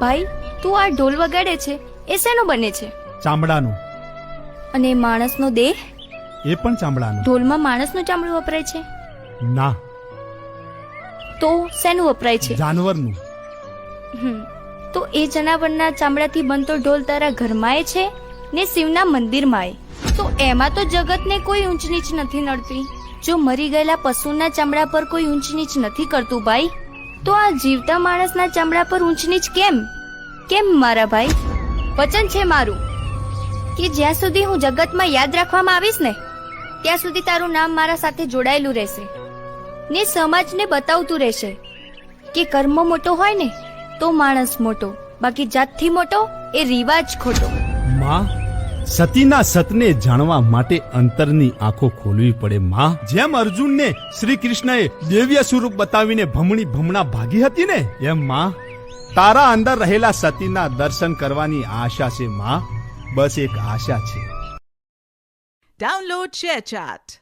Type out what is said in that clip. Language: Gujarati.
ભાઈ, તું આ ઢોલ વગાડે છે એ શેનો બને છે? ચામડાનું. અને માણસનો દેહ? એ પણ ચામડાનું. ઢોલમાં માણસનું ચામડું વપરાય છે? ના, તો શેનું વપરાય છે? જાનવરનું. તો એ જનાવરના ચામડાથી બનતો ઢોલ તારા ઘરમાંય છે ને શિવના મંદિરમાંય. તો એમાં તો જગતને કોઈ ઊંચ નીચ નથી નડતી. જો મરી ગયેલા પશુના ચામડા પર કોઈ ઊંચ નીચ નથી કરતું ભાઈ, તો આ જીવતા માણસના ચામડા પર ઊંચ નીચ કેમ? કેમ મારા ભાઈ? વચન છે મારું કે જ્યાં સુધી હું જગતમાં યાદ રાખવામાં આવીશ ને, ત્યાં સુધી તારું નામ મારા સાથે જોડાયેલું રહેશે ને સમાજને બતાવતું રહેશે કે કર્મ મોટો હોય ને તો માણસ મોટો, બાકી જાતથી મોટો એ રિવાજ ખોટો. માં, સતીના સતને જાણવા માટે અંતરની આંખો ખોલવી પડે માં. જેમ અર્જુનને શ્રી કૃષ્ણએ દિવ્ય સ્વરૂપ બતાવીને ભમણા ભાગી હતી ને, એમ માં તારા અંદર રહેલા સતીના દર્શન કરવાની આશા છે માં. બસ એક આશા છે. Download ShareChat.